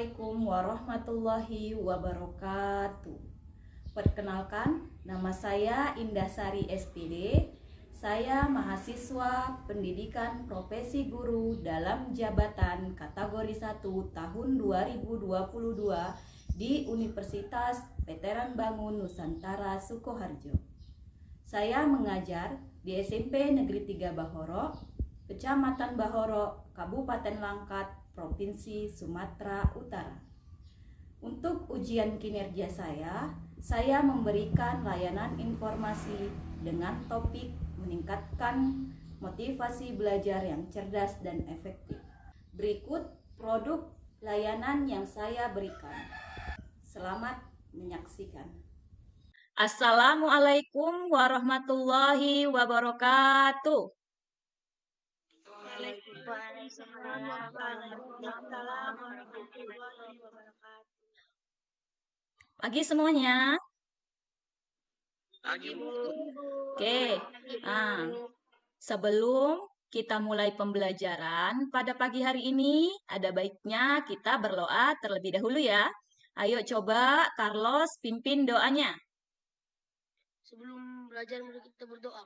Assalamualaikum warahmatullahi wabarakatuh. Perkenalkan, nama saya Indasari SPD. Saya mahasiswa pendidikan profesi guru dalam jabatan kategori 1 tahun 2022 di Universitas Veteran Bangun Nusantara Sukoharjo. Saya mengajar di SMP Negeri 3 Bahoro, Kecamatan Bahoro, Kabupaten Langkat, Provinsi Sumatera Utara. Untuk ujian kinerja saya memberikan layanan informasi dengan topik meningkatkan motivasi belajar yang cerdas dan efektif. Berikut produk layanan yang saya berikan. Selamat menyaksikan. Assalamualaikum warahmatullahi wabarakatuh. Waalaikumsalam warahmatullahi wabarakatuh. Pagi semuanya. Pagi, Bu. Oke. Sebelum kita mulai pembelajaran pada pagi hari ini, ada baiknya kita berdoa terlebih dahulu ya. Ayo coba Carlos pimpin doanya. Sebelum belajar mari kita berdoa.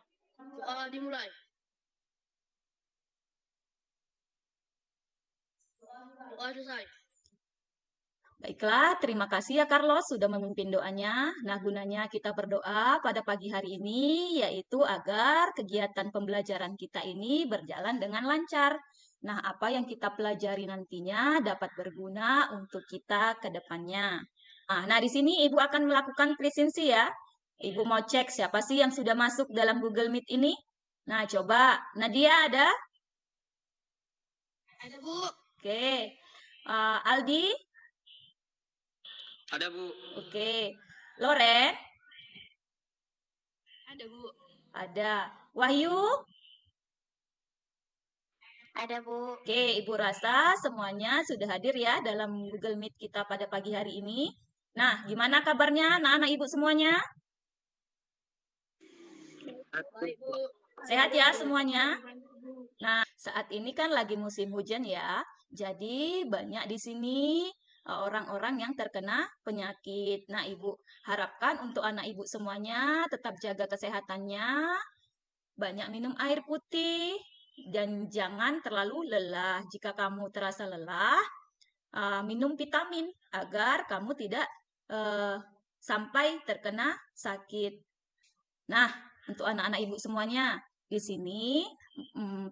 Doa dimulai. Doa selesai. Baiklah, terima kasih ya Carlos sudah memimpin doanya. Nah, gunanya kita berdoa pada pagi hari ini yaitu agar kegiatan pembelajaran kita ini berjalan dengan lancar. Nah, apa yang kita pelajari nantinya dapat berguna untuk kita ke depannya. Nah, di sini Ibu akan melakukan presensi ya. Ibu mau cek siapa sih yang sudah masuk dalam Google Meet ini. Nah, coba. Nadia ada? Ada, Bu. Oke. Aldi? Ada, Bu. Oke. Loren? Ada, Bu. Ada. Wahyu? Ada, Bu. Oke, Ibu rasa semuanya sudah hadir ya dalam Google Meet kita pada pagi hari ini. Nah, gimana kabarnya anak-anak Ibu semuanya? Baik, Bu. Sehat ya semuanya? Nah, saat ini kan lagi musim hujan ya. Jadi banyak di sini orang-orang yang terkena penyakit. Nah, Ibu harapkan untuk anak Ibu semuanya tetap jaga kesehatannya, banyak minum air putih, dan jangan terlalu lelah. Jika kamu terasa lelah, minum vitamin agar kamu tidak sampai terkena sakit. Nah, untuk anak-anak Ibu semuanya, di sini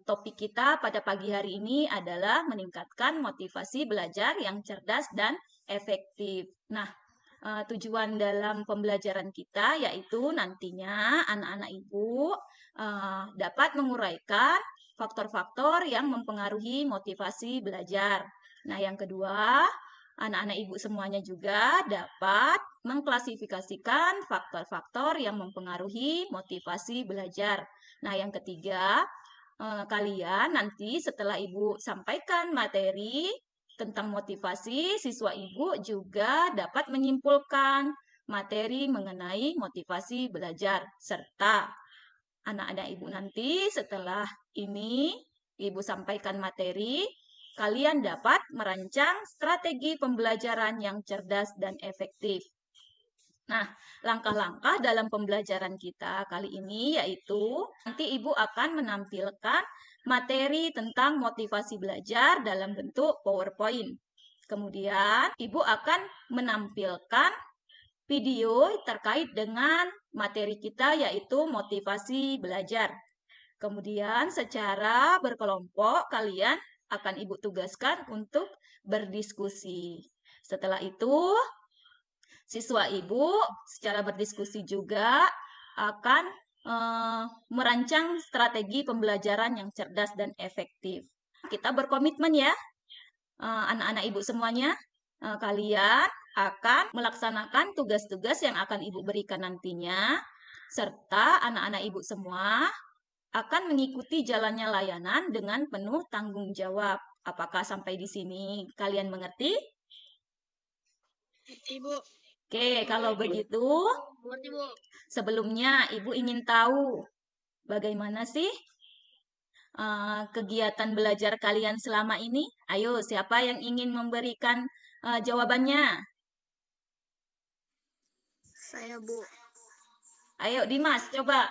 topik kita pada pagi hari ini adalah meningkatkan motivasi belajar yang cerdas dan efektif. Nah, tujuan dalam pembelajaran kita yaitu nantinya anak-anak Ibu dapat menguraikan faktor-faktor yang mempengaruhi motivasi belajar. Nah, yang kedua, anak-anak Ibu semuanya juga dapat mengklasifikasikan faktor-faktor yang mempengaruhi motivasi belajar. Nah, yang ketiga, kalian nanti setelah Ibu sampaikan materi tentang motivasi, siswa Ibu juga dapat menyimpulkan materi mengenai motivasi belajar, serta anak-anak Ibu nanti setelah ini Ibu sampaikan materi, kalian dapat merancang strategi pembelajaran yang cerdas dan efektif. Nah, langkah-langkah dalam pembelajaran kita kali ini yaitu nanti Ibu akan menampilkan materi tentang motivasi belajar dalam bentuk PowerPoint. Kemudian, Ibu akan menampilkan video terkait dengan materi kita yaitu motivasi belajar. Kemudian, secara berkelompok kalian akan Ibu tugaskan untuk berdiskusi. Setelah itu, siswa Ibu secara berdiskusi juga akan merancang strategi pembelajaran yang cerdas dan efektif. Kita berkomitmen ya, anak-anak Ibu semuanya, kalian akan melaksanakan tugas-tugas yang akan Ibu berikan nantinya, serta anak-anak Ibu semua akan mengikuti jalannya layanan dengan penuh tanggung jawab. Apakah sampai di sini kalian mengerti? Ibu. Oke, kalau begitu, Mengerti, Bu. sebelumnya Ibu ingin tahu bagaimana sih kegiatan belajar kalian selama ini? Ayo, siapa yang ingin memberikan jawabannya? Saya, Bu. Ayo Dimas, coba.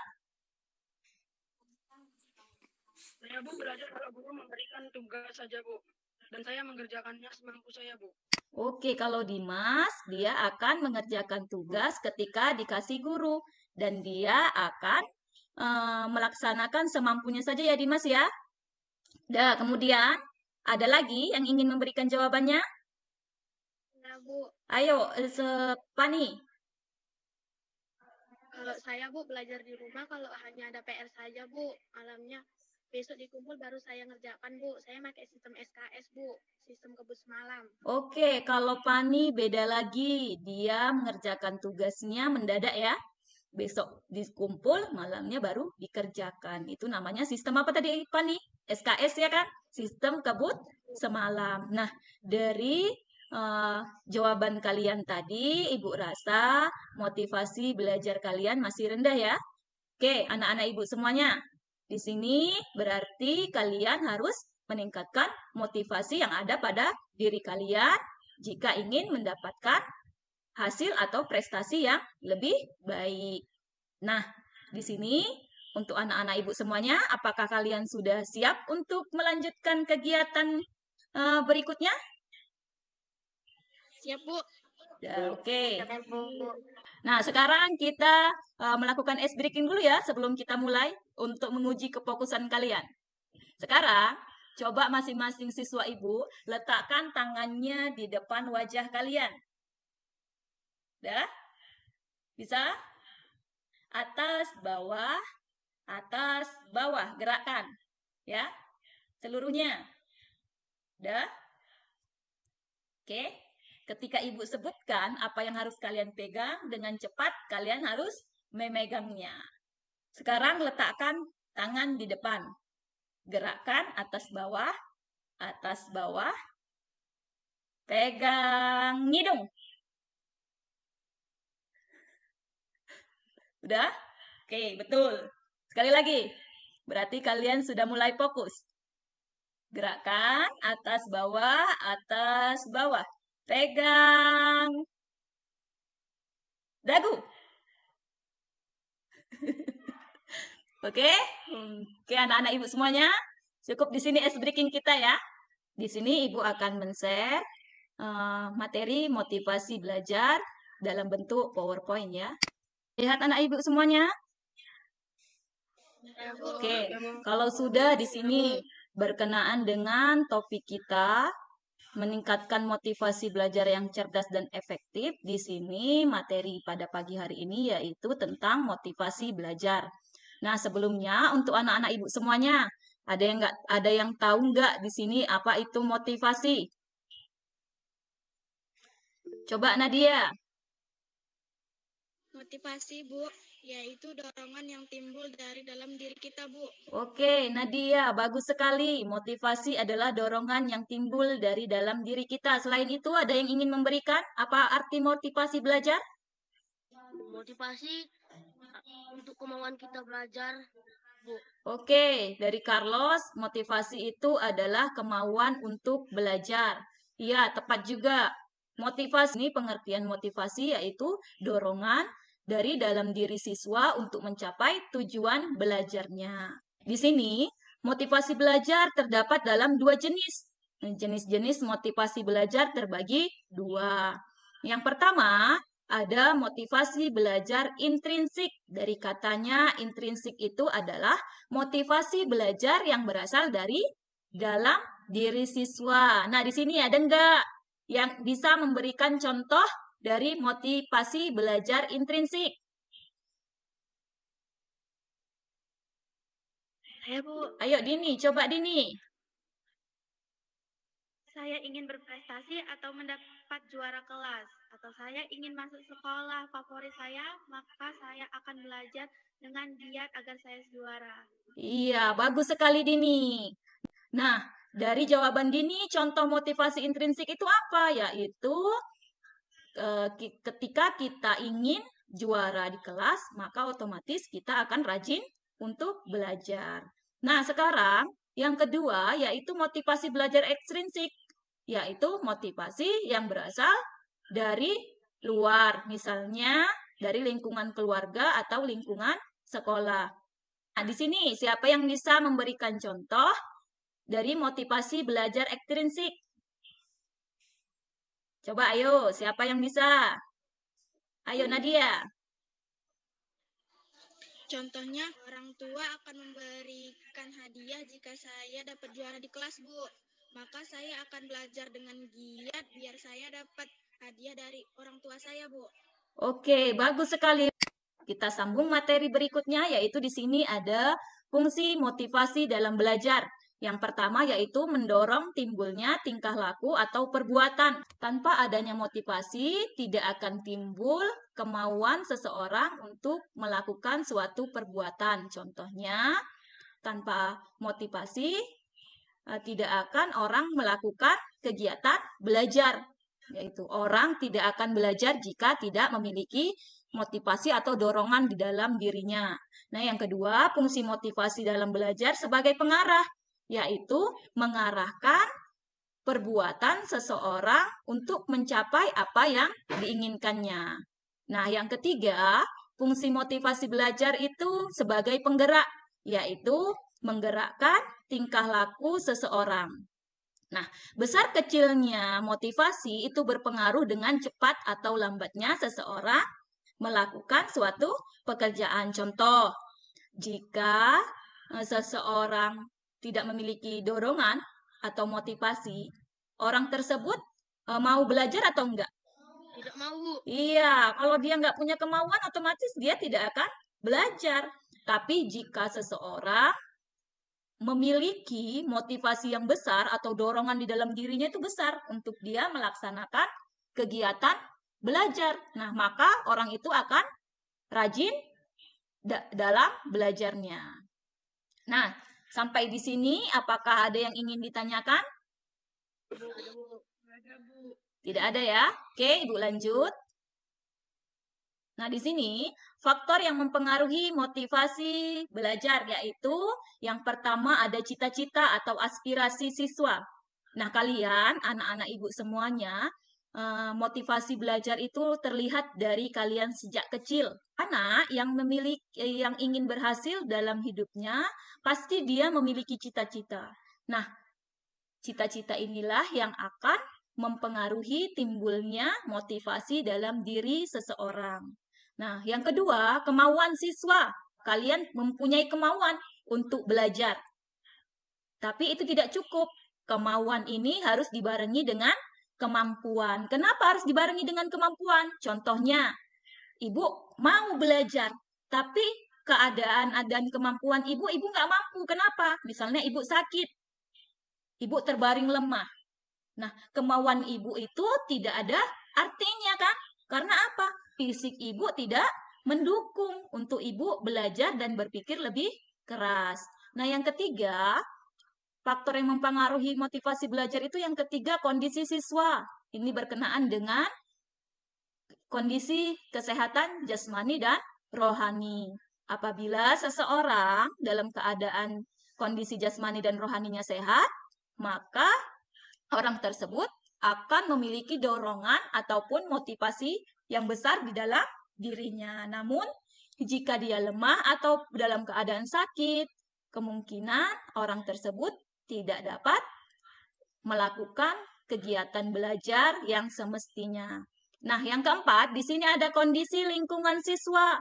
Saya, Bu, belajar kalau guru memberikan tugas saja, Bu. Dan saya mengerjakannya semampu saya, Bu. Oke, kalau Dimas, dia akan mengerjakan tugas ketika dikasih guru. Dan dia akan melaksanakan semampunya saja ya Dimas ya. Dah, kemudian ada lagi yang ingin memberikan jawabannya? Ya, Bu. Ayo, Pani. Kalau saya, Bu, belajar di rumah kalau hanya ada PR saja, Bu. Malamnya besok dikumpul baru saya ngerjakan, Bu. Saya pakai sistem SKS, Bu. Sistem kebus malam. Oke, kalau Pani beda lagi. Dia mengerjakan tugasnya mendadak ya. Besok dikumpul, malamnya baru dikerjakan. Itu namanya sistem apa tadi, Pani? SKS ya kan? Sistem kebut semalam. Nah, dari jawaban kalian tadi, Ibu rasa motivasi belajar kalian masih rendah ya. Oke, anak-anak Ibu semuanya. Di sini berarti kalian harus meningkatkan motivasi yang ada pada diri kalian jika ingin mendapatkan hasil atau prestasi yang lebih baik. Nah, di sini untuk anak-anak Ibu semuanya, apakah kalian sudah siap untuk melanjutkan kegiatan berikutnya? Siap, Bu. Ya, oke. Siap, Bu. Nah, sekarang kita melakukan ice breaking dulu ya sebelum kita mulai untuk menguji kefokusan kalian. Sekarang, coba masing-masing siswa Ibu letakkan tangannya di depan wajah kalian. Dah? Bisa? Atas, bawah, gerakkan. Ya, seluruhnya. Dah? Oke. Ketika Ibu sebutkan apa yang harus kalian pegang, dengan cepat kalian harus memegangnya. Sekarang letakkan tangan di depan. Gerakkan atas, bawah, pegang hidung. Udah? Oke, betul. Sekali lagi. Berarti kalian sudah mulai fokus. Gerakkan atas, bawah, pegang dagu. Oke? Oke, anak-anak Ibu semuanya. Cukup di sini ice breaking kita ya. Di sini Ibu akan men-share materi motivasi belajar dalam bentuk PowerPoint ya. Lihat anak Ibu semuanya. Oke, kalau sudah di sini berkenaan dengan topik kita, meningkatkan motivasi belajar yang cerdas dan efektif, di sini materi pada pagi hari ini yaitu tentang motivasi belajar. Nah, sebelumnya untuk anak-anak Ibu semuanya, ada yang tahu nggak di sini apa itu motivasi? Coba Nadia. Motivasi, Bu, yaitu dorongan yang timbul dari dalam diri kita, Bu. Oke, Nadia, bagus sekali. Motivasi adalah dorongan yang timbul dari dalam diri kita. Selain itu, ada yang ingin memberikan? Apa arti motivasi belajar? Motivasi untuk kemauan kita belajar, Bu. Oke, dari Carlos, motivasi itu adalah kemauan untuk belajar. Iya, tepat juga. Motivasi ini pengertian motivasi yaitu dorongan dari dalam diri siswa untuk mencapai tujuan belajarnya. Di sini, motivasi belajar terdapat dalam dua jenis. Jenis-jenis motivasi belajar terbagi dua. Yang pertama, ada motivasi belajar intrinsik. Dari katanya intrinsik itu adalah motivasi belajar yang berasal dari dalam diri siswa. Nah, di sini ada enggak yang bisa memberikan contoh dari motivasi belajar intrinsik? Saya, Bu. Ayo Dini, coba Dini. Saya ingin berprestasi atau mendapat juara kelas. Atau saya ingin masuk sekolah favorit saya, maka saya akan belajar dengan giat agar saya juara. Iya, bagus sekali Dini. Nah, dari jawaban Dini, contoh motivasi intrinsik itu apa? Yaitu ketika kita ingin juara di kelas, maka otomatis kita akan rajin untuk belajar. Nah, sekarang yang kedua yaitu motivasi belajar ekstrinsik. yaitu motivasi yang berasal dari luar, misalnya dari lingkungan keluarga atau lingkungan sekolah. Nah, di sini siapa yang bisa memberikan contoh dari motivasi belajar ekstrinsik? Coba ayo, siapa yang bisa? Ayo Nadia. Contohnya, orang tua akan memberikan hadiah jika saya dapat juara di kelas, Bu. Maka saya akan belajar dengan giat biar saya dapat hadiah dari orang tua saya, Bu. Oke, bagus sekali. Kita sambung materi berikutnya, yaitu di sini ada fungsi motivasi dalam belajar. Yang pertama yaitu mendorong timbulnya tingkah laku atau perbuatan. Tanpa adanya motivasi, tidak akan timbul kemauan seseorang untuk melakukan suatu perbuatan. Contohnya, tanpa motivasi, tidak akan orang melakukan kegiatan belajar. Yaitu orang tidak akan belajar jika tidak memiliki motivasi atau dorongan di dalam dirinya. Nah, yang kedua, fungsi motivasi dalam belajar sebagai pengarah, yaitu mengarahkan perbuatan seseorang untuk mencapai apa yang diinginkannya. Nah, yang ketiga, fungsi motivasi belajar itu sebagai penggerak, yaitu menggerakkan tingkah laku seseorang. Nah, besar kecilnya motivasi itu berpengaruh dengan cepat atau lambatnya seseorang melakukan suatu pekerjaan. Contoh, jika seseorang tidak memiliki dorongan atau motivasi, orang tersebut mau belajar atau enggak? Tidak mau, Bu. Iya, kalau dia nggak punya kemauan, otomatis dia tidak akan belajar. Tapi jika seseorang memiliki motivasi yang besar atau dorongan di dalam dirinya itu besar untuk dia melaksanakan kegiatan belajar. Nah, maka orang itu akan rajin dalam belajarnya. Nah, sampai di sini apakah ada yang ingin ditanyakan? Tidak ada ya? Oke, Ibu lanjut. Nah, di sini faktor yang mempengaruhi motivasi belajar yaitu yang pertama ada cita-cita atau aspirasi siswa. Nah, kalian, anak-anak ibu semuanya, motivasi belajar itu terlihat dari kalian sejak kecil. Anak yang yang ingin berhasil dalam hidupnya, pasti dia memiliki cita-cita. Nah, cita-cita inilah yang akan mempengaruhi timbulnya motivasi dalam diri seseorang. Nah, yang kedua, kemauan siswa. Kalian mempunyai kemauan untuk belajar. Tapi itu tidak cukup. Kemauan ini harus dibarengi dengan kemampuan. Kenapa harus dibarengi dengan kemampuan? Contohnya, ibu mau belajar, tapi keadaan dan kemampuan ibu nggak mampu. Kenapa? Misalnya ibu sakit, ibu terbaring lemah. Nah, kemauan ibu itu tidak ada artinya kan? Karena apa? Fisik ibu tidak mendukung untuk ibu belajar dan berpikir lebih keras. Nah, yang ketiga, faktor yang mempengaruhi motivasi belajar itu yang ketiga, kondisi siswa. Ini berkenaan dengan kondisi kesehatan jasmani dan rohani. Apabila seseorang dalam keadaan kondisi jasmani dan rohaninya sehat, maka orang tersebut akan memiliki dorongan ataupun motivasi yang besar di dalam dirinya. Namun, jika dia lemah atau dalam keadaan sakit, kemungkinan orang tersebut tidak dapat melakukan kegiatan belajar yang semestinya. Nah, yang keempat, di sini ada kondisi lingkungan siswa.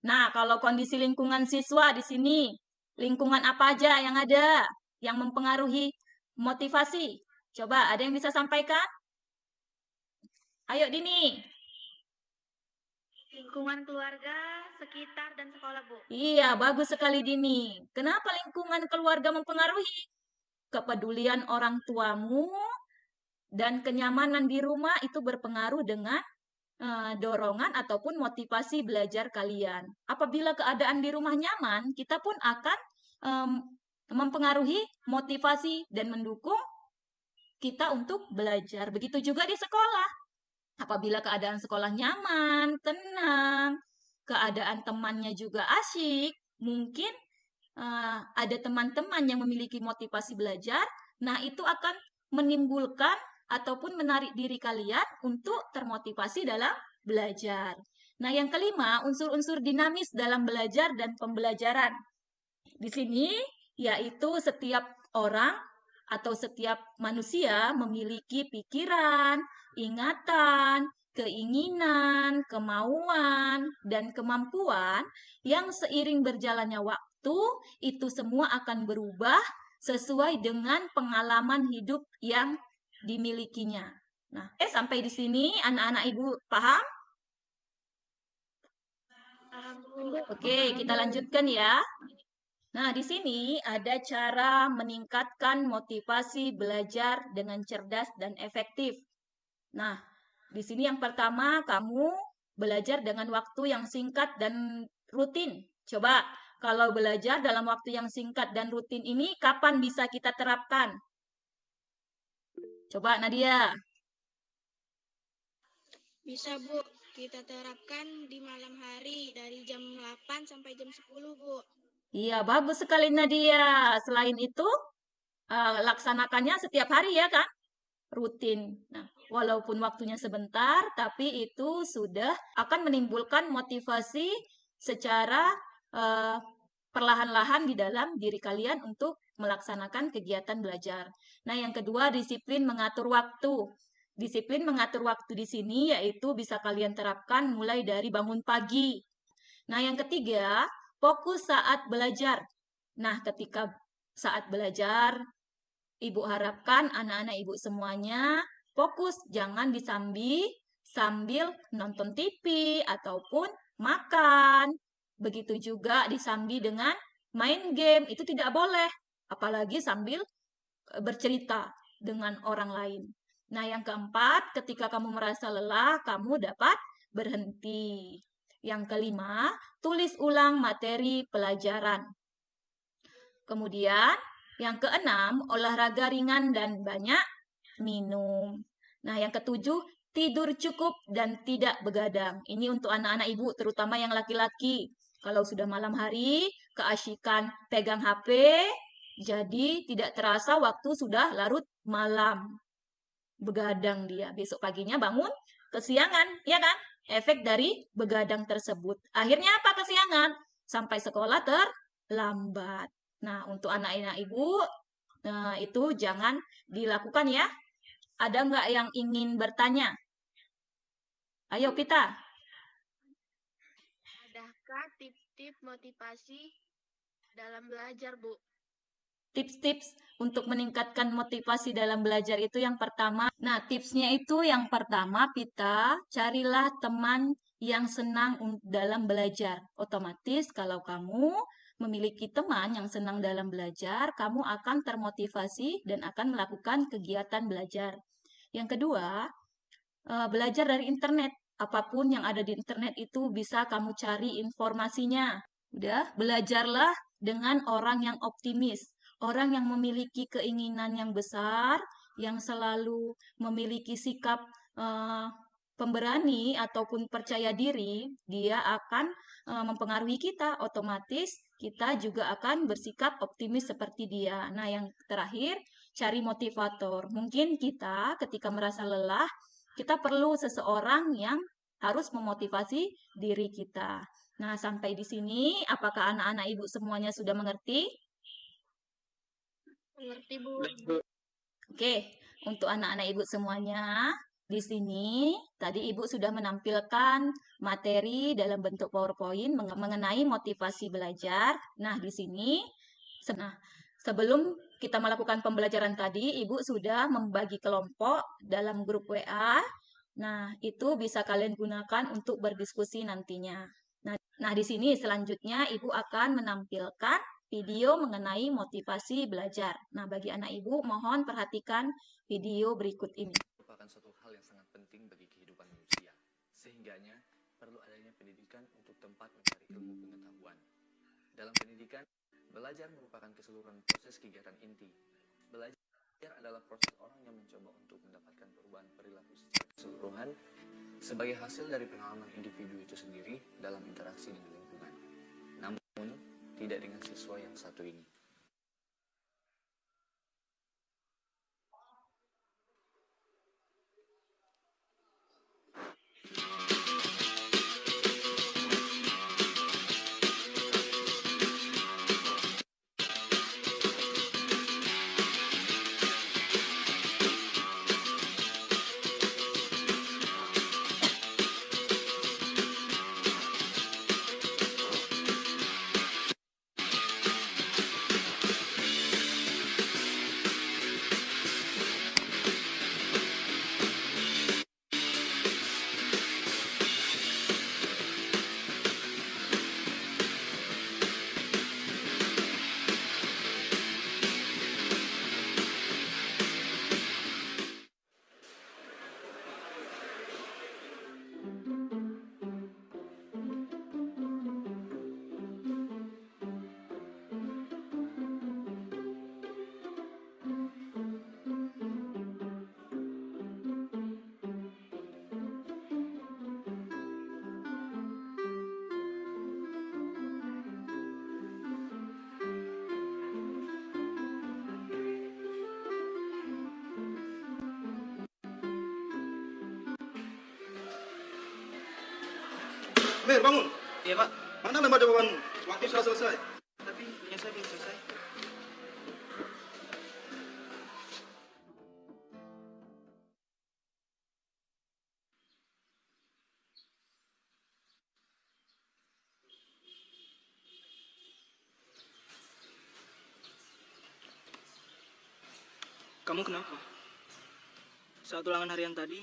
Nah, kalau kondisi lingkungan siswa di sini, lingkungan apa aja yang ada yang mempengaruhi motivasi? Coba, ada yang bisa sampaikan? Ayo, Dini. Lingkungan keluarga, sekitar, dan sekolah, Bu. Iya, bagus sekali, Dini. Kenapa lingkungan keluarga mempengaruhi? Kepedulian orang tuamu dan kenyamanan di rumah itu berpengaruh dengan dorongan ataupun motivasi belajar kalian. Apabila keadaan di rumah nyaman, kita pun akan mempengaruhi motivasi dan mendukung kita untuk belajar. Begitu juga di sekolah. Apabila keadaan sekolah nyaman, tenang, keadaan temannya juga asyik, mungkin ada teman-teman yang memiliki motivasi belajar, nah itu akan menimbulkan ataupun menarik diri kalian untuk termotivasi dalam belajar. Nah, yang kelima, unsur-unsur dinamis dalam belajar dan pembelajaran. Di sini yaitu setiap orang atau setiap manusia memiliki pikiran, ingatan, keinginan, kemauan, dan kemampuan yang seiring berjalannya waktu itu semua akan berubah sesuai dengan pengalaman hidup yang dimilikinya. Nah, sampai di sini anak-anak Ibu paham? Oke, kita lanjutkan ya. Nah, di sini ada cara meningkatkan motivasi belajar dengan cerdas dan efektif. Nah, di sini yang pertama, kamu belajar dengan waktu yang singkat dan rutin. Coba, kalau belajar dalam waktu yang singkat dan rutin ini, kapan bisa kita terapkan? Coba, Nadia. Bisa, Bu. Kita terapkan di malam hari dari jam 8 sampai jam 10, Bu. Iya, bagus sekali Nadia. Selain itu, laksanakannya setiap hari ya kan? Rutin. Nah, walaupun waktunya sebentar, tapi itu sudah akan menimbulkan motivasi secara perlahan-lahan di dalam diri kalian untuk melaksanakan kegiatan belajar. Nah, yang kedua, disiplin mengatur waktu. Disiplin mengatur waktu di sini yaitu bisa kalian terapkan mulai dari bangun pagi. Nah, yang ketiga, fokus saat belajar. Nah, ketika saat belajar, Ibu harapkan anak-anak Ibu semuanya fokus, jangan sambil nonton TV ataupun makan. Begitu juga disambi dengan main game, itu tidak boleh. Apalagi sambil bercerita dengan orang lain. Nah, yang keempat, ketika kamu merasa lelah, kamu dapat berhenti. Yang kelima, tulis ulang materi pelajaran. Kemudian, yang keenam, olahraga ringan dan banyak minum. Nah, yang ketujuh, tidur cukup dan tidak begadang. Ini untuk anak-anak Ibu, terutama yang laki-laki. Kalau sudah malam hari, keasyikan pegang HP, jadi tidak terasa waktu sudah larut malam. Begadang dia. Besok paginya bangun kesiangan, ya kan? Efek dari begadang tersebut. Akhirnya apa kesiangan? Sampai sekolah terlambat. Nah, untuk anak-anak Ibu, itu jangan dilakukan ya. Ada nggak yang ingin bertanya? Ayo, Pita. Adakah tips-tips motivasi dalam belajar, Bu? Tips-tips untuk meningkatkan motivasi dalam belajar itu yang pertama. Nah, tipsnya itu yang pertama, Pita, carilah teman yang senang dalam belajar. Otomatis kalau kamu memiliki teman yang senang dalam belajar, kamu akan termotivasi dan akan melakukan kegiatan belajar. Yang kedua, belajar dari internet. Apapun yang ada di internet itu bisa kamu cari informasinya. Udah, belajarlah dengan orang yang optimis, orang yang memiliki keinginan yang besar, yang selalu memiliki sikap pemberani ataupun percaya diri, dia akan mempengaruhi kita. Otomatis kita juga akan bersikap optimis seperti dia. Nah, yang terakhir, cari motivator. Mungkin kita ketika merasa lelah, kita perlu seseorang yang harus memotivasi diri kita. Nah, sampai di sini, apakah anak-anak Ibu semuanya sudah mengerti? Mengerti, Bu. Oke, untuk anak-anak Ibu semuanya, di sini tadi Ibu sudah menampilkan materi dalam bentuk PowerPoint mengenai motivasi belajar. Nah, di sini, sebelum kita melakukan pembelajaran tadi, Ibu sudah membagi kelompok dalam grup WA. Nah, itu bisa kalian gunakan untuk berdiskusi nantinya. Nah, di sini selanjutnya Ibu akan menampilkan video mengenai motivasi belajar. Nah, bagi anak Ibu, mohon perhatikan video berikut ini. Merupakan suatu hal yang sangat penting bagi kehidupan manusia. Sehingganya perlu adanya pendidikan untuk tempat mencari ilmu pengetahuan. Dalam pendidikan, belajar merupakan keseluruhan proses kegiatan inti. Belajar adalah proses orang yang mencoba untuk mendapatkan perubahan perilaku secara keseluruhan sebagai hasil dari pengalaman individu itu sendiri dalam interaksi dengan lingkungan. Namun, tidak dengan siswa yang satu ini. Mer, bangun. Iya, Pak. Mana lembar jawabanmu? Waktu sudah selesai. Tapi punya saya belum selesai. Kamu kenapa? Saat ulangan harian tadi,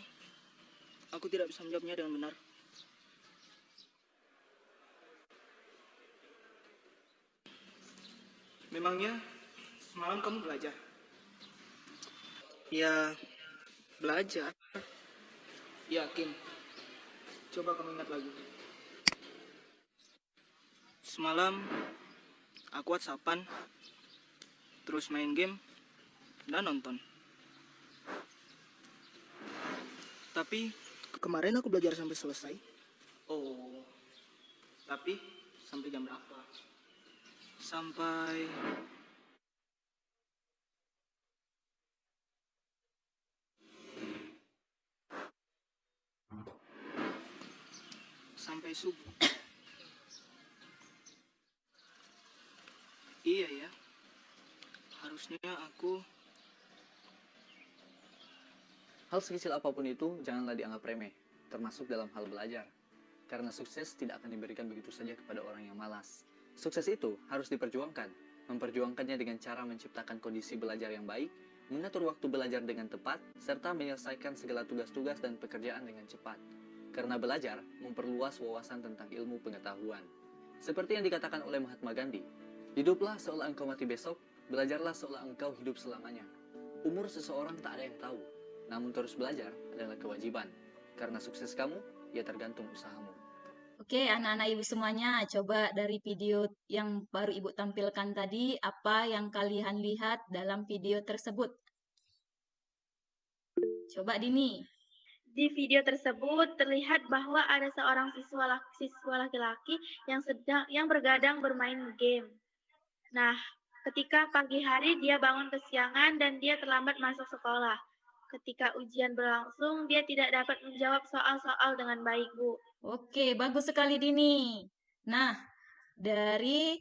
aku tidak bisa menjawabnya dengan benar. Memangnya semalam kamu belajar? Ya, belajar. Yakin? Coba kamu ingat lagi. Semalam aku WhatsAppan, terus main game, dan nonton. Tapi kemarin aku belajar sampai selesai. Oh, tapi sampai jam berapa? Sampai subuh. Iya ya, harusnya aku. Hal sekecil apapun itu janganlah dianggap remeh, termasuk dalam hal belajar. Karena sukses tidak akan diberikan begitu saja kepada orang yang malas. Sukses itu harus diperjuangkan. Memperjuangkannya dengan cara menciptakan kondisi belajar yang baik, mengatur waktu belajar dengan tepat, serta menyelesaikan segala tugas-tugas dan pekerjaan dengan cepat. Karena belajar memperluas wawasan tentang ilmu pengetahuan. Seperti yang dikatakan oleh Mahatma Gandhi, hiduplah seolah engkau mati besok, belajarlah seolah engkau hidup selamanya. Umur seseorang tak ada yang tahu, namun terus belajar adalah kewajiban. Karena sukses kamu, ya tergantung usahamu. Oke, anak-anak ibu semuanya, coba dari video yang baru ibu tampilkan tadi, apa yang kalian lihat dalam video tersebut? Coba Dini. Di video tersebut terlihat bahwa ada seorang siswa laki-laki yang bergadang bermain game. Nah, ketika pagi hari dia bangun kesiangan dan dia terlambat masuk sekolah. Ketika ujian berlangsung, dia tidak dapat menjawab soal-soal dengan baik, Bu. Oke, bagus sekali Dini. Nah, dari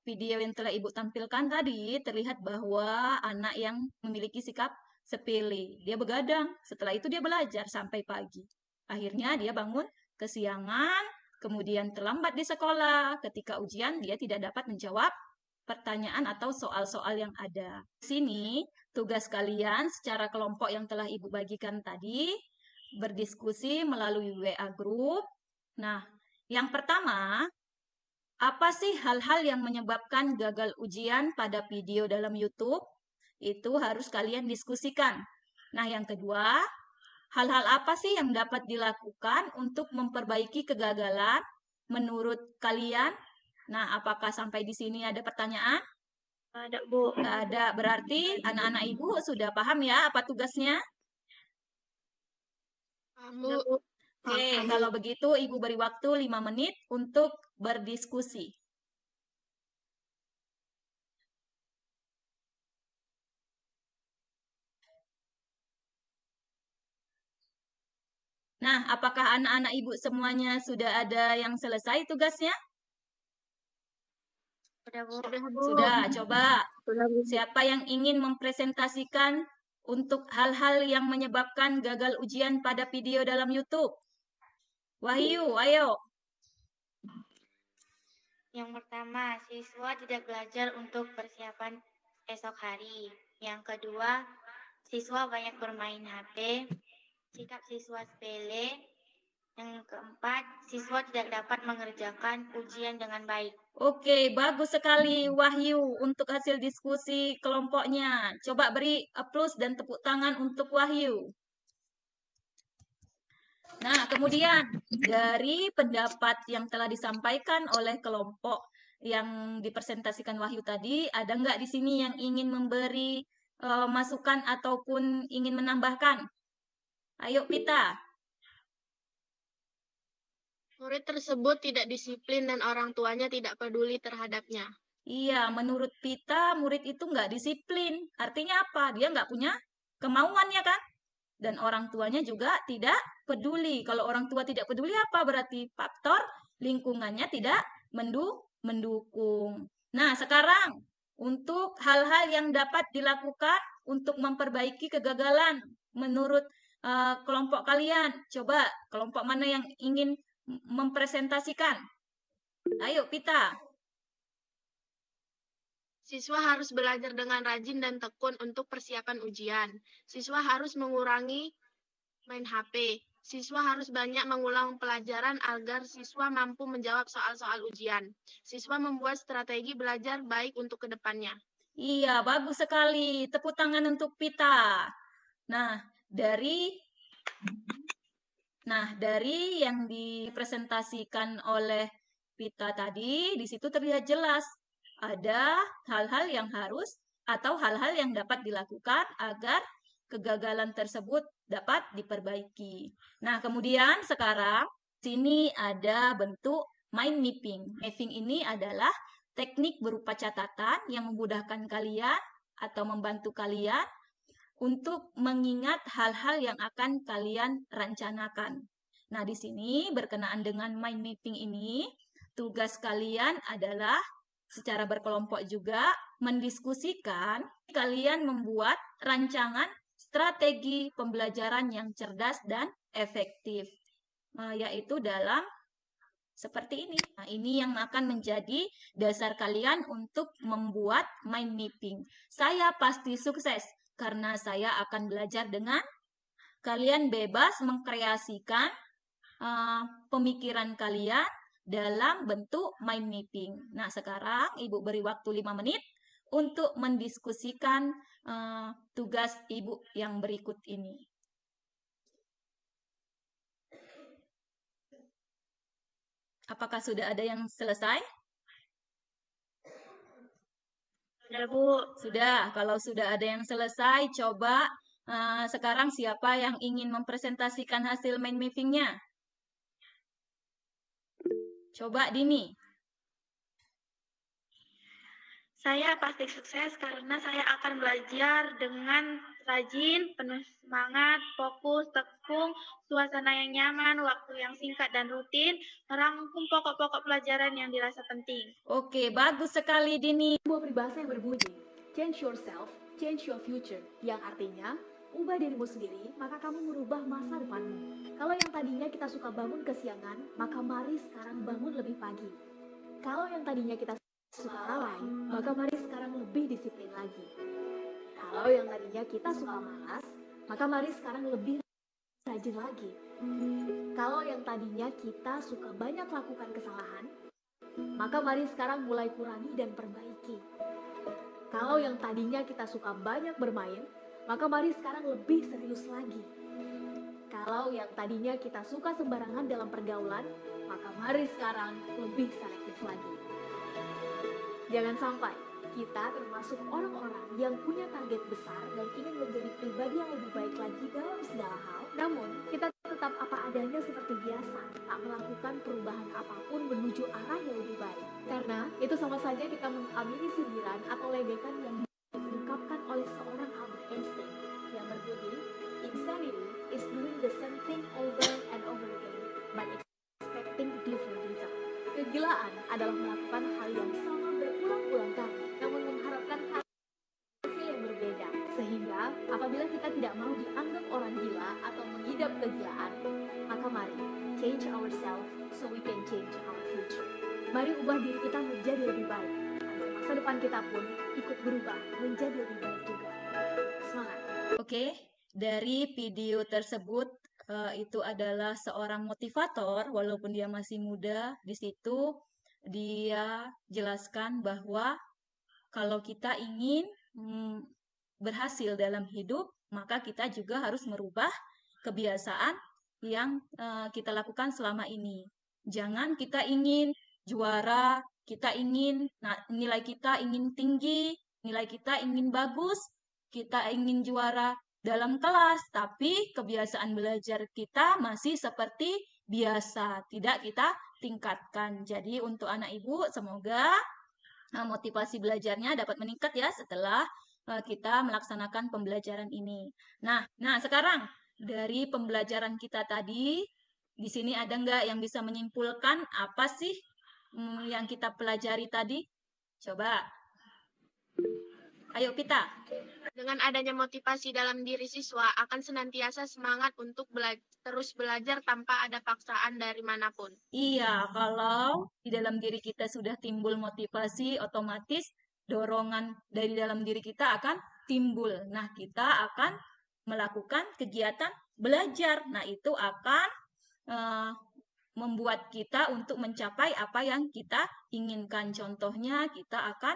video yang telah Ibu tampilkan tadi, terlihat bahwa anak yang memiliki sikap sepele. Dia begadang, setelah itu dia belajar sampai pagi. Akhirnya dia bangun kesiangan, kemudian terlambat di sekolah. Ketika ujian, dia tidak dapat menjawab pertanyaan atau soal-soal yang ada. Di sini, tugas kalian secara kelompok yang telah Ibu bagikan tadi, berdiskusi melalui WA Group. Nah, yang pertama, apa sih hal-hal yang menyebabkan gagal ujian pada video dalam YouTube? Itu harus kalian diskusikan. Nah, yang kedua, hal-hal apa sih yang dapat dilakukan untuk memperbaiki kegagalan menurut kalian? Nah, apakah sampai di sini ada pertanyaan? Ada, Bu. Nggak ada, berarti anak-anak ibu sudah paham ya apa tugasnya? Bu. Oke, kalau begitu Ibu beri waktu 5 menit untuk berdiskusi. Nah, apakah anak-anak Ibu semuanya sudah ada yang selesai tugasnya? Sudah, Bu. Sudah, coba. Siapa yang ingin mempresentasikan untuk hal-hal yang menyebabkan gagal ujian pada video dalam YouTube? Wahyu, ayo. Yang pertama, siswa tidak belajar untuk persiapan esok hari. Yang kedua, siswa banyak bermain HP. Sikap siswa sepele. Yang keempat, siswa tidak dapat mengerjakan ujian dengan baik. Oke, bagus sekali Wahyu untuk hasil diskusi kelompoknya. Coba beri plus dan tepuk tangan untuk Wahyu. Nah, kemudian dari pendapat yang telah disampaikan oleh kelompok yang dipresentasikan Wahyu tadi, ada nggak di sini yang ingin memberi masukan ataupun ingin menambahkan? Ayo, Pita. Murid tersebut tidak disiplin dan orang tuanya tidak peduli terhadapnya. Iya, menurut Pita, murid itu nggak disiplin. Artinya apa? Dia nggak punya kemauan ya kan? dan orang tuanya juga tidak peduli. Kalau orang tua tidak peduli apa berarti faktor lingkungannya tidak mendukung. Nah, sekarang untuk hal-hal yang dapat dilakukan untuk memperbaiki kegagalan menurut kelompok kalian. Coba kelompok mana yang ingin mempresentasikan? Ayo, Pita. Siswa harus belajar dengan rajin dan tekun untuk persiapan ujian. Siswa harus mengurangi main HP. Siswa harus banyak mengulang pelajaran agar siswa mampu menjawab soal-soal ujian. Siswa membuat strategi belajar baik untuk kedepannya. Iya, bagus sekali. Tepuk tangan untuk Pita. Nah, dari yang dipresentasikan oleh Pita tadi, di situ terlihat jelas ada hal-hal yang harus atau hal-hal yang dapat dilakukan agar kegagalan tersebut dapat diperbaiki. Nah, kemudian sekarang sini ada bentuk mind mapping. Mapping ini adalah teknik berupa catatan yang memudahkan kalian atau membantu kalian untuk mengingat hal-hal yang akan kalian rencanakan. Nah, di sini berkenaan dengan mind mapping ini, tugas kalian adalah secara berkelompok juga mendiskusikan kalian membuat rancangan strategi pembelajaran yang cerdas dan efektif, yaitu dalam seperti ini. Nah, ini yang akan menjadi dasar kalian untuk membuat mind mapping. Saya pasti sukses karena saya akan belajar dengan kalian bebas mengkreasikan pemikiran kalian dalam bentuk mind mapping. Nah, sekarang Ibu beri waktu 5 menit untuk mendiskusikan tugas Ibu yang berikut ini. Apakah sudah ada yang selesai? Sudah, Bu. Sudah. Kalau sudah ada yang selesai, coba sekarang siapa yang ingin mempresentasikan hasil mind mapping-nya? Coba Dini. Saya pasti sukses karena saya akan belajar dengan rajin, penuh semangat, fokus, tekun, suasana yang nyaman, waktu yang singkat dan rutin, merangkum pokok-pokok pelajaran yang dirasa penting. Oke, bagus sekali Dini. Sebuah peribahasa yang berbunyi, change yourself, change your future, yang artinya, ubah dirimu sendiri, maka kamu merubah masa depanmu. Kalau yang tadinya kita suka bangun kesiangan, maka mari sekarang bangun lebih pagi. Kalau yang tadinya kita suka lalai, maka mari sekarang lebih disiplin lagi. Kalau yang tadinya kita suka malas, maka mari sekarang lebih rajin lagi. Kalau yang tadinya kita suka banyak lakukan kesalahan, maka mari sekarang mulai kurangi dan perbaiki. Kalau yang tadinya kita suka banyak bermain, maka mari sekarang lebih serius lagi. Kalau yang tadinya kita suka sembarangan dalam pergaulan, maka mari sekarang lebih selektif lagi. Jangan sampai kita termasuk orang-orang yang punya target besar dan ingin menjadi pribadi yang lebih baik lagi dalam segala hal, namun kita tetap apa adanya seperti biasa, tak melakukan perubahan apapun menuju arah yang lebih baik. Karena itu sama saja kita mengamini sindiran atau ledekan yang diungkapkan oleh seorang Albert Einstein yang berbunyi, insanity is doing the same thing over and over again, but expecting different result. Kegilaan adalah melakukan hal yang sama berulang-ulang kali, namun mengharapkan hasil yang berbeda. Sehingga apabila kita tidak mau dianggap orang gila atau mengidap kegilaan, maka mari change ourselves so we can change our future. Mari ubah diri kita menjadi lebih baik, agar masa depan kita pun ikut berubah menjadi lebih baik juga. Semangat! Oke, dari video tersebut itu adalah seorang motivator, walaupun dia masih muda. Di situ dia jelaskan bahwa kalau kita ingin berhasil dalam hidup, maka kita juga harus merubah kebiasaan yang kita lakukan selama ini. Jangan kita ingin juara, kita ingin nilai kita ingin tinggi, nilai kita ingin bagus, kita ingin juara dalam kelas, tapi kebiasaan belajar kita masih seperti biasa, tidak kita tingkatkan. Jadi untuk anak ibu, semoga motivasi belajarnya dapat meningkat ya setelah kita melaksanakan pembelajaran ini. Nah, sekarang dari pembelajaran kita tadi, di sini ada nggak yang bisa menyimpulkan apa sih yang kita pelajari tadi? Coba. Ayo Pita. Dengan adanya motivasi dalam diri siswa akan senantiasa semangat untuk terus belajar tanpa ada paksaan dari manapun. Iya, kalau di dalam diri kita sudah timbul motivasi, otomatis dorongan dari dalam diri kita akan timbul. Nah, kita akan melakukan kegiatan belajar. Nah, itu akan membuat kita untuk mencapai apa yang kita inginkan. Contohnya, kita akan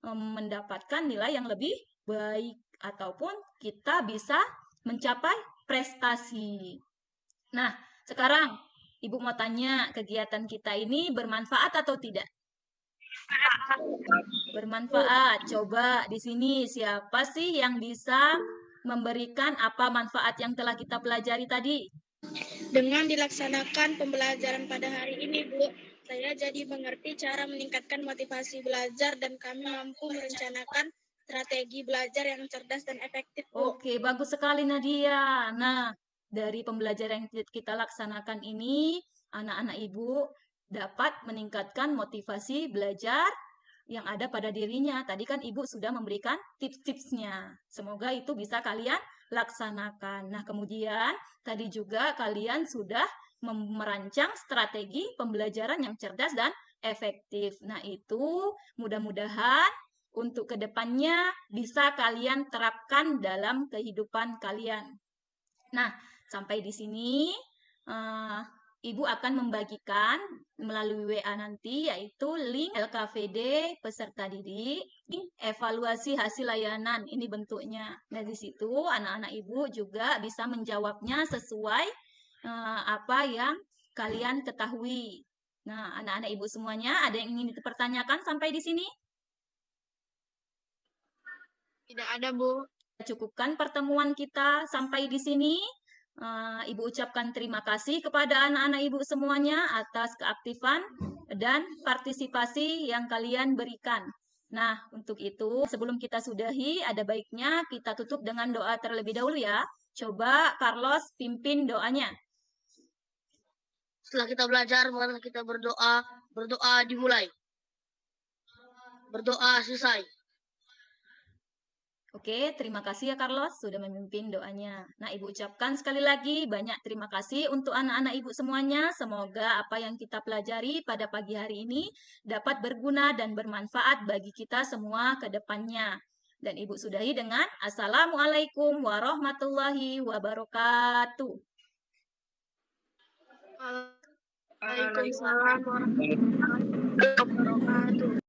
mendapatkan nilai yang lebih baik ataupun kita bisa mencapai prestasi. Nah, sekarang Ibu mau tanya, kegiatan kita ini bermanfaat atau tidak? Bermanfaat. Coba di sini siapa sih yang bisa memberikan apa manfaat yang telah kita pelajari tadi? Dengan dilaksanakan pembelajaran pada hari ini, Bu, saya jadi mengerti cara meningkatkan motivasi belajar dan kami mampu merencanakan strategi belajar yang cerdas dan efektif, Bu. Oke, bagus sekali Nadia. Nah, dari pembelajaran yang kita laksanakan ini, anak-anak Ibu dapat meningkatkan motivasi belajar yang ada pada dirinya. Tadi kan Ibu sudah memberikan tips-tipsnya. Semoga itu bisa kalian laksanakan. Nah, kemudian tadi juga kalian sudah merancang strategi pembelajaran yang cerdas dan efektif. Nah, itu mudah-mudahan untuk kedepannya bisa kalian terapkan dalam kehidupan kalian. Nah, sampai di sini Ibu akan membagikan melalui WA nanti, yaitu link LKVD peserta didik, link evaluasi hasil layanan. Ini bentuknya. Nah, di situ anak-anak Ibu juga bisa menjawabnya sesuai apa yang kalian ketahui. Nah, anak-anak Ibu semuanya, ada yang ingin dipertanyakan sampai di sini? Tidak ada, Bu. Cukupkan pertemuan kita sampai di sini. Ibu ucapkan terima kasih kepada anak-anak Ibu semuanya atas keaktifan dan partisipasi yang kalian berikan. Nah, untuk itu sebelum kita sudahi, ada baiknya kita tutup dengan doa terlebih dahulu ya. Coba Carlos pimpin doanya. Setelah kita belajar, mari kita berdoa. Berdoa dimulai. Berdoa selesai. Oke, terima kasih ya Carlos sudah memimpin doanya. Nah, Ibu ucapkan sekali lagi banyak terima kasih untuk anak-anak Ibu semuanya. Semoga apa yang kita pelajari pada pagi hari ini dapat berguna dan bermanfaat bagi kita semua ke depannya. Dan Ibu sudahi dengan Assalamualaikum warahmatullahi wabarakatuh. Waalaikumsalam warahmatullahi wabarakatuh.